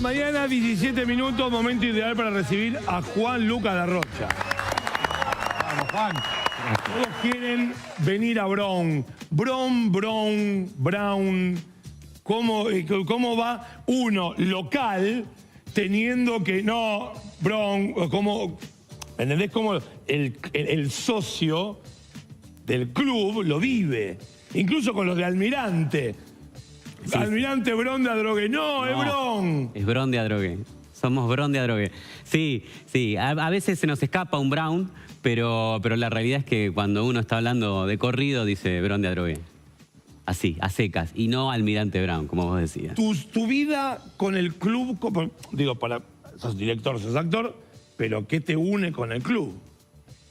mañana, 17 minutos, momento ideal para recibir a Juan Lucas La Rocha. Vamos, Juan. Todos quieren venir a Brown. Brown. ¿Cómo va uno local teniendo que no, Brown, como, ¿entendés? Como el socio del club lo vive. Incluso con los de Almirante. Sí. Almirante Brown de Adrogué. No, es Brown. Es Brown de Adrogué. Somos Brown de Adrogué. Sí. A veces se nos escapa un Brown, pero la realidad es que cuando uno está hablando de corrido, dice Brown de Adrogué. Así, a secas. Y no Almirante Brown, como vos decías. Tu vida con el club, digo, sos director, sos actor, pero ¿qué te une con el club?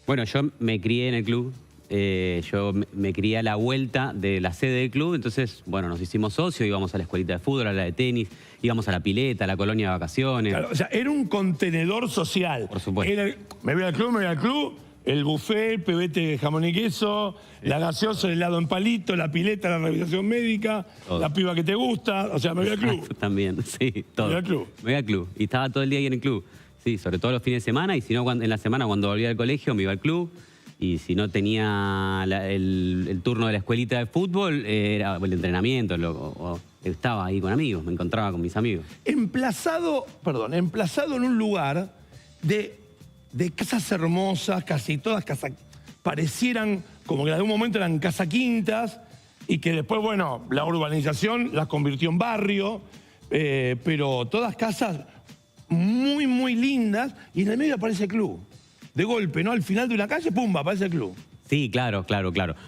Bueno, yo me crié en el club. Yo me crié a la vuelta de la sede del club, entonces, bueno, nos hicimos socios, íbamos a la escuelita de fútbol, a la de tenis, íbamos a la pileta, a la colonia de vacaciones. Claro, o sea, era un contenedor social. Por supuesto. Me voy al club, el buffet, el pebete jamón y queso, la gaseosa, el helado en palito, la pileta, la revisación médica, todo. La piba que te gusta, o sea, me voy al club. También, sí, todo. Me voy al club. Me voy al club, y estaba todo el día ahí en el club. Sí, sobre todo los fines de semana, y si no, en la semana cuando volvía al colegio me iba al club. Y si no tenía el turno de la escuelita de fútbol, era el entrenamiento, o estaba ahí con amigos, me encontraba con mis amigos. Emplazado en un lugar de casas hermosas, casi todas casas, parecieran como que en algún momento eran casa quintas, y que después, bueno, la urbanización las convirtió en barrio, pero todas casas muy, muy lindas, y en el medio aparece el club. De golpe, ¿no? Al final de una calle, ¡pumba!, aparece el club. Sí, claro.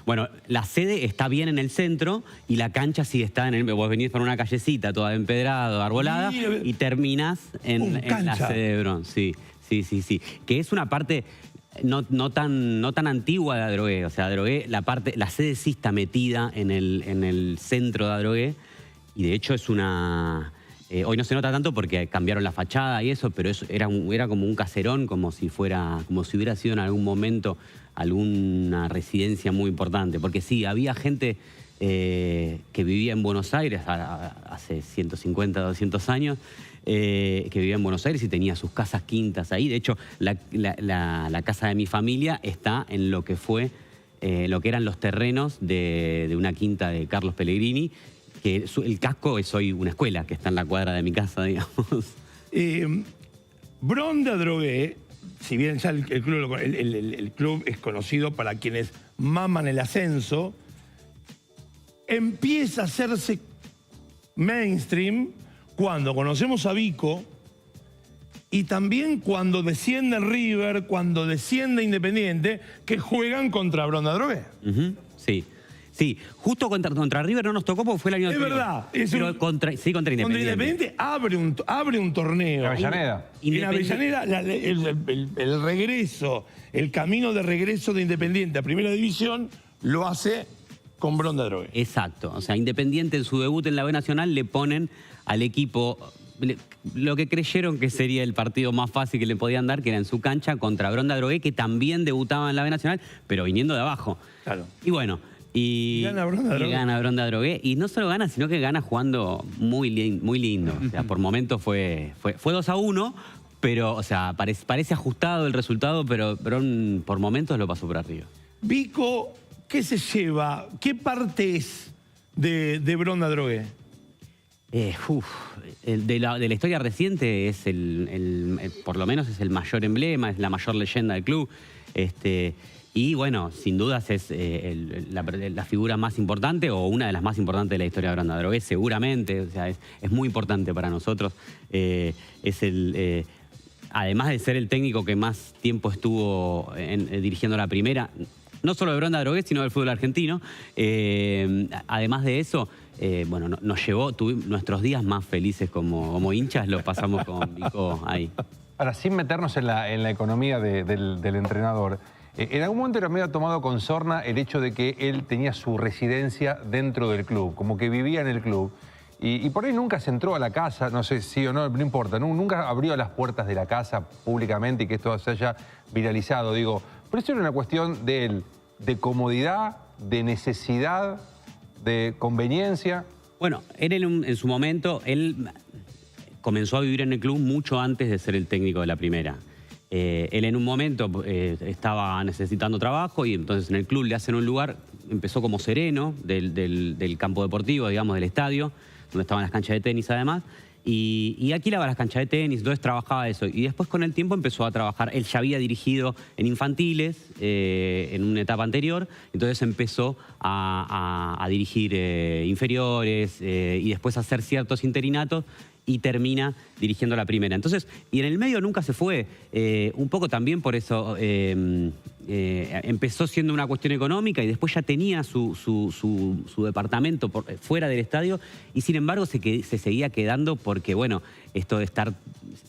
Bueno, la sede está bien en el centro y la cancha sí está en el... Vos venís por una callecita toda empedrada, arbolada, y terminás en la sede de Brown. Sí. Que es una parte no tan antigua de Adrogué. O sea, Adrogué, la sede sí está metida en el centro de Adrogué, y de hecho es una... hoy no se nota tanto porque cambiaron la fachada y eso, pero era como un caserón, como si hubiera sido en algún momento alguna residencia muy importante. Porque sí, había gente que vivía en Buenos Aires hace 150, 200 años, que vivía en Buenos Aires y tenía sus casas quintas ahí. De hecho, la casa de mi familia está en lo que eran los terrenos de una quinta de Carlos Pellegrini, que el casco es hoy una escuela que está en la cuadra de mi casa, digamos. Brown de Adrogué, si bien ya el club es conocido para quienes maman el ascenso, empieza a hacerse mainstream cuando conocemos a Vico y también cuando desciende River, cuando desciende Independiente, que juegan contra Brown de Adrogué. Sí, justo contra River no nos tocó porque fue el año anterior. Es verdad. Contra Independiente. Contra Independiente abre un torneo. En Avellaneda. En Avellaneda, el regreso, el camino de regreso de Independiente a Primera División lo hace con Brown de Adrogué. Exacto. O sea, Independiente en su debut en la B Nacional le ponen al equipo lo que creyeron que sería el partido más fácil que le podían dar, que era en su cancha contra Brown de Adrogué, que también debutaba en la B Nacional, pero viniendo de abajo. Claro. Y bueno... Y gana Brown de Adrogué. Y no solo gana, sino que gana jugando muy lindo. O sea, por momentos fue 2-1, pero, o sea, parece ajustado el resultado, pero Brown por momentos lo pasó por arriba. Vico, ¿qué se lleva? ¿Qué parte es de Brown de Adrogué? De la historia reciente es por lo menos es el mayor emblema, es la mayor leyenda del club. Y bueno, sin dudas es la figura más importante o una de las más importantes de la historia de Brown de Adrogué, seguramente. O sea, es muy importante para nosotros. Además de ser el técnico que más tiempo estuvo dirigiendo la primera, no solo de Brown de Adrogué, sino del fútbol argentino. Además de eso, bueno, nos llevó, nuestros días más felices como hinchas los pasamos con Vico ahí. Ahora, sin meternos en la economía del entrenador, en algún momento era medio tomado con sorna el hecho de que él tenía su residencia dentro del club, como que vivía en el club. Y por ahí nunca se entró a la casa, no sé si o no, no importa, nunca abrió las puertas de la casa públicamente y que esto se haya viralizado, digo. Pero eso era una cuestión de él, de comodidad, de necesidad, de conveniencia. Bueno, él en su momento, comenzó a vivir en el club mucho antes de ser el técnico de la primera. Él en un momento estaba necesitando trabajo y entonces en el club le hacen un lugar, empezó como sereno del campo deportivo, digamos, del estadio, donde estaban las canchas de tenis además, y alquilaba las canchas de tenis, entonces trabajaba eso. Y después con el tiempo empezó a trabajar, él ya había dirigido en infantiles en una etapa anterior, entonces empezó a dirigir inferiores y después a hacer ciertos interinatos, y termina dirigiendo la primera. Entonces, y en el medio nunca se fue. Un poco también por eso empezó siendo una cuestión económica y después ya tenía su departamento fuera del estadio y sin embargo se seguía quedando porque, bueno, esto de estar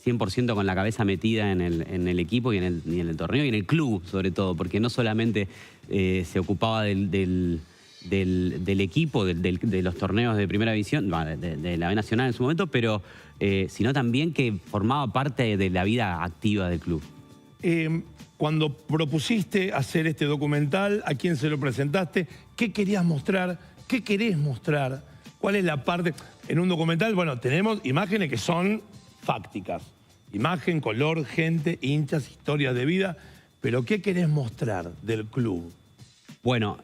100% con la cabeza metida en el equipo y en el torneo y en el club, sobre todo, porque no solamente se ocupaba del equipo, de los torneos de primera división, de la B Nacional en su momento, pero sino también que formaba parte de la vida activa del club. Cuando propusiste hacer este documental, ¿a quién se lo presentaste? ¿Qué querías mostrar? ¿Qué querés mostrar? ¿Cuál es la parte? En un documental, bueno, tenemos imágenes que son fácticas. Imagen, color, gente, hinchas, historias de vida. Pero ¿qué querés mostrar del club? Bueno,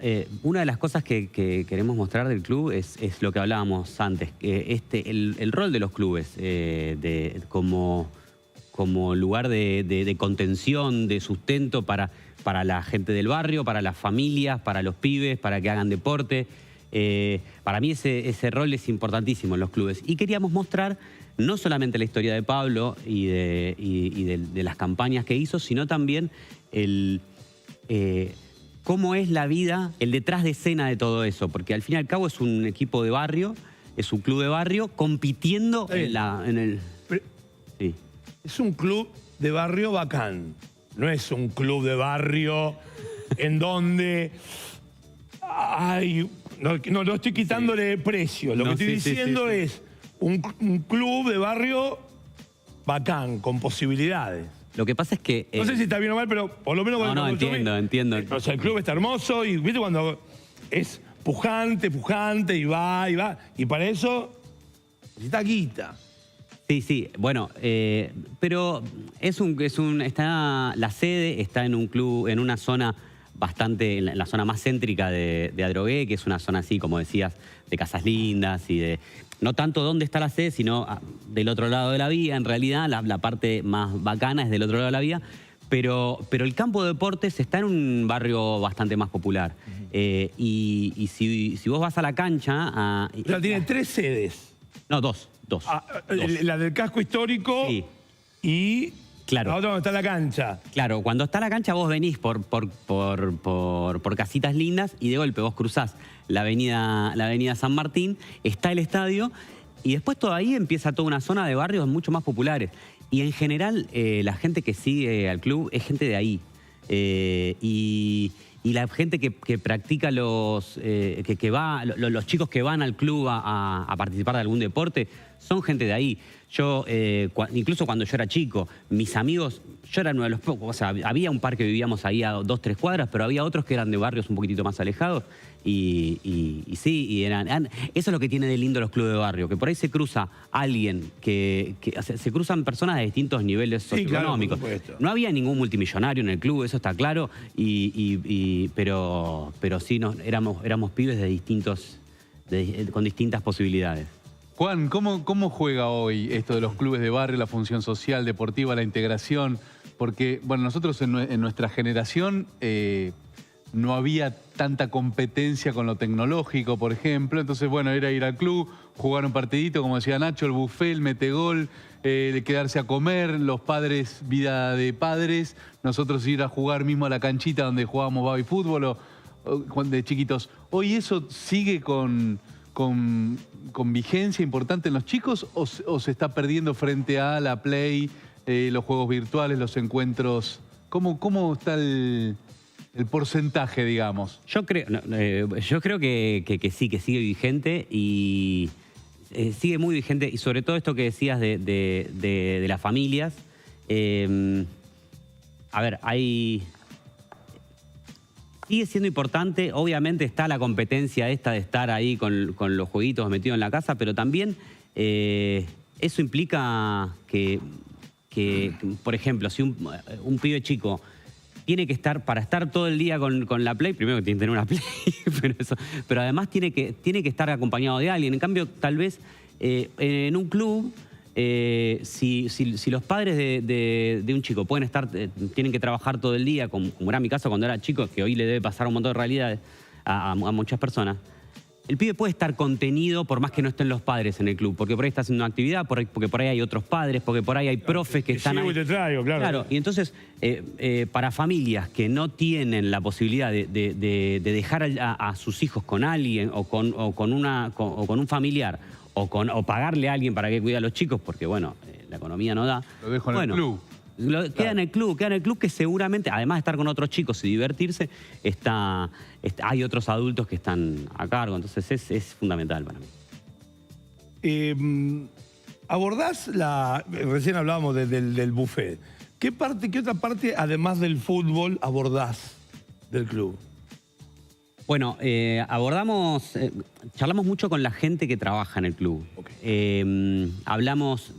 una de las cosas que queremos mostrar del club es lo que hablábamos antes, el rol de los clubes como lugar de contención, de sustento para la gente del barrio, para las familias, para los pibes, para que hagan deporte. Para mí ese rol es importantísimo en los clubes. Y queríamos mostrar no solamente la historia de Pablo y de las campañas que hizo, sino también cómo es la vida, el detrás de escena de todo eso, porque al fin y al cabo es un equipo de barrio, es un club de barrio compitiendo en el... Sí. Es un club de barrio bacán, no es un club de barrio en donde hay... No estoy quitándole precio, lo que estoy diciendo es un club de barrio bacán, con posibilidades. Lo que pasa es que... no sé si está bien o mal, pero por lo menos... No, entiendo. O sea, el club está hermoso y, ¿viste? Cuando es pujante, y va. Y para eso necesita guita. Sí. Bueno, pero la sede está en un club, en una zona bastante, en la zona más céntrica de Adrogué, que es una zona así, como decías, de casas lindas y de... No tanto dónde está la sede, sino del otro lado de la vía. En realidad, la parte más bacana es del otro lado de la vía. Pero el campo de deportes está en un barrio bastante más popular. Y si vos vas a la cancha... O sea, tiene 3 sedes. No, dos. La del casco histórico y... Claro. La otra donde está la cancha. Claro, cuando está la cancha vos venís por casitas lindas y de golpe vos cruzás la avenida San Martín, está el estadio y después todo ahí empieza toda una zona de barrios mucho más populares. Y en general la gente que sigue al club es gente de ahí. Y la gente que practica los chicos que van al club a participar de algún deporte son gente de ahí. Yo, incluso cuando yo era chico, mis amigos, yo era uno de los pocos, o sea, había un par que vivíamos ahí a 2, 3 cuadras, pero había otros que eran de barrios un poquitito más alejados y eran... Eso es lo que tiene de lindo los clubes de barrio, que por ahí se cruza alguien, se cruzan personas de distintos niveles socioeconómicos. Claro, no había ningún multimillonario en el club, eso está claro, pero sí éramos pibes con distintas posibilidades. Juan, ¿cómo juega hoy esto de los clubes de barrio, la función social, deportiva, la integración? Porque, bueno, nosotros en nuestra generación no había tanta competencia con lo tecnológico, por ejemplo. Entonces, bueno, era ir al club, jugar un partidito, como decía Nacho, el buffet, el metegol, quedarse a comer, los padres, vida de padres, nosotros ir a jugar mismo a la canchita donde jugábamos baby fútbol o de chiquitos. ¿Hoy eso sigue con vigencia importante en los chicos o se está perdiendo frente a la Play, los juegos virtuales, los encuentros? ¿Cómo está el porcentaje, digamos? Yo creo que sí, que sigue vigente y sigue muy vigente. Y sobre todo esto que decías de las familias. A ver, sigue siendo importante, obviamente está la competencia esta de estar ahí con los jueguitos metidos en la casa, pero también Eso implica que por ejemplo, si un pibe chico tiene que estar, para estar todo el día con la Play, primero que tiene que tener una Play, pero además tiene que estar acompañado de alguien. En cambio, tal vez en un club, si los padres de un chico pueden estar, tienen que trabajar todo el día, como era mi caso cuando era chico, que hoy le debe pasar un montón de realidades a muchas personas, el pibe puede estar contenido por más que no estén los padres en el club, porque por ahí está haciendo una actividad, porque por ahí hay otros padres, porque por ahí hay profes que están ahí. Te traigo, claro. Y entonces, para familias que no tienen la posibilidad de dejar a sus hijos con alguien o con un familiar o pagarle a alguien para que cuide a los chicos, porque bueno, la economía no da. Lo dejo en el club. Queda en el club que seguramente, además de estar con otros chicos y divertirse, hay otros adultos que están a cargo, entonces es fundamental para mí. Abordás recién hablábamos del buffet. ¿Qué otra parte, además del fútbol, abordás del club? Bueno, charlamos mucho con la gente que trabaja en el club. Okay. Hablamos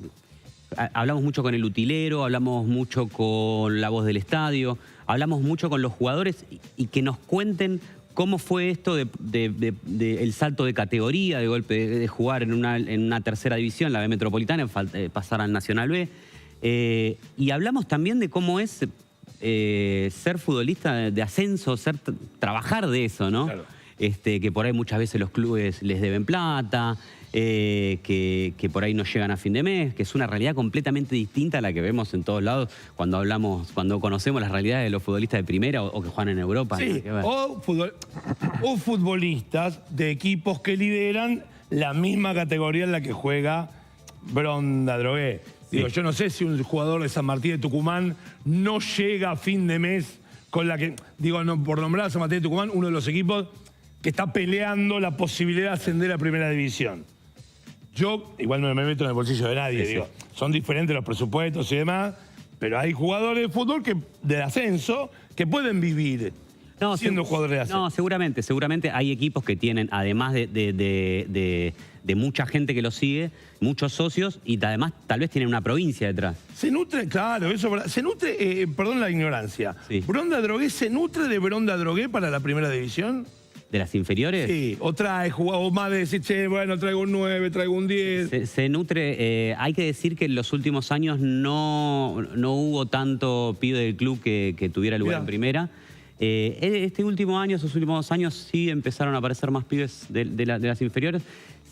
mucho con el utilero, hablamos mucho con la voz del estadio, hablamos mucho con los jugadores y que nos cuenten cómo fue esto el salto de categoría, de golpe de jugar en una tercera división, la B Metropolitana, pasar al Nacional B. Y hablamos también de cómo es ser futbolista de ascenso, trabajar de eso, ¿no? Claro. Que por ahí muchas veces los clubes les deben plata, que por ahí no llegan a fin de mes, que es una realidad completamente distinta a la que vemos en todos lados cuando conocemos las realidades de los futbolistas de primera o que juegan en Europa. Sí, o futbolistas de equipos que lideran la misma categoría en la que juega Bronda Drogué. Sí. Digo, yo no sé si un jugador de San Martín de Tucumán no llega a fin de mes con la que, digo, no, por nombrar a San Martín de Tucumán, uno de los equipos que está peleando la posibilidad de ascender a primera división. Yo igual no me meto en el bolsillo de nadie, sí, digo, son diferentes los presupuestos y demás, pero hay jugadores de fútbol de ascenso que pueden vivir siendo jugadores de ascenso. No, seguramente hay equipos que tienen, además de mucha gente que los sigue, muchos socios y además tal vez tienen una provincia detrás. Se nutre, claro, se nutre, perdón la ignorancia, Sí. ¿Bronda Drogué se nutre de Bronda Drogué para la primera división? ¿De las inferiores? Sí, o trae jugadores más de decir, che, bueno, traigo un 9, traigo un 10. Se nutre, hay que decir que en los últimos años no hubo tanto pibe del club que tuviera lugar en primera. Este último año, esos últimos 2 años, sí empezaron a aparecer más pibes de las inferiores.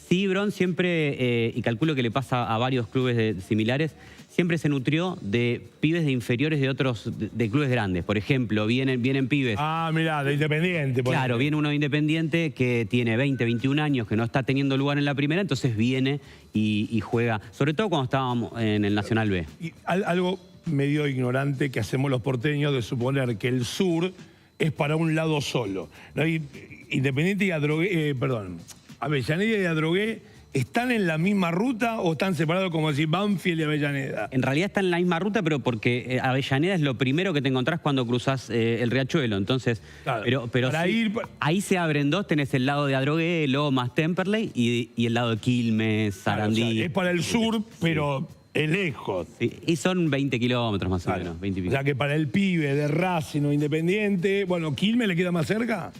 Sí, Bron siempre, y calculo que le pasa a varios clubes similares, siempre se nutrió de pibes de inferiores de clubes grandes. Por ejemplo, vienen pibes... Ah, mirá, de Independiente. Claro, viene uno de Independiente que tiene 20, 21 años, que no está teniendo lugar en la primera, entonces viene y juega, sobre todo cuando estábamos en el Nacional B. Y algo medio ignorante que hacemos los porteños de suponer que el sur es para un lado solo. ¿No? Independiente y Adrogué, Avellaneda y Adrogué, ¿están en la misma ruta o están separados como decir Banfield y Avellaneda? En realidad están en la misma ruta, pero porque Avellaneda es lo primero que te encontrás cuando cruzás el Riachuelo. Entonces, claro, pero sí, ahí se abren dos, tenés el lado de Adrogué, Lomas, Temperley y el lado de Quilmes, Sarandí. Claro, o sea, es para el sur, pero es lejos. Sí, y son 20 kilómetros más o menos, 20 y pico. O sea que para el pibe de Racing o Independiente, bueno, ¿Quilmes le queda más cerca?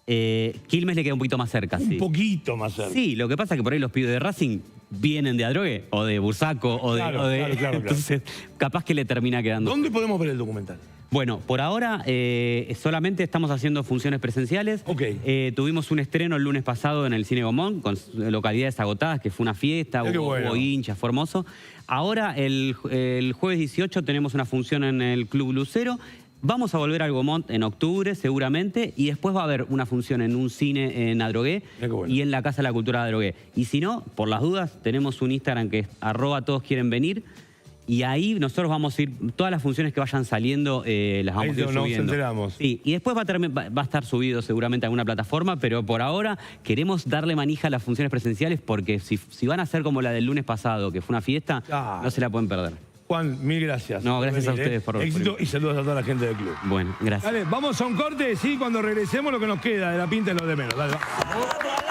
Quilmes le queda un poquito más cerca, sí. Un poquito más cerca. Sí, lo que pasa es que por ahí los pibes de Racing vienen de Adrogué o de Bursaco Claro. Entonces, capaz que le termina quedando. ¿Dónde podemos ver el documental? Bueno, por ahora solamente estamos haciendo funciones presenciales. Ok. Tuvimos un estreno el lunes pasado en el Cine Gomón con localidades agotadas, que fue una fiesta, hubo hinchas, fue hermoso. Ahora, el jueves 18 tenemos una función en el Club Lucero. Vamos a volver al Gomont en octubre, seguramente, y después va a haber una función en un cine en Adrogué y en la Casa de la Cultura de Adrogué. Y si no, por las dudas, tenemos un Instagram que es @todosquierenvenir, y ahí nosotros vamos a ir, todas las funciones que vayan saliendo, las vamos a ir subiendo. Nos enteramos. Sí, y después va a estar subido seguramente a alguna plataforma, pero por ahora queremos darle manija a las funciones presenciales porque si van a ser como la del lunes pasado, que fue una fiesta, no se la pueden perder. Juan, mil gracias. No, gracias a ustedes por éxito y saludos a toda la gente del club. Bueno, gracias. Dale, vamos a un corte, sí, cuando regresemos lo que nos queda de la pinta y lo de menos. Dale, va.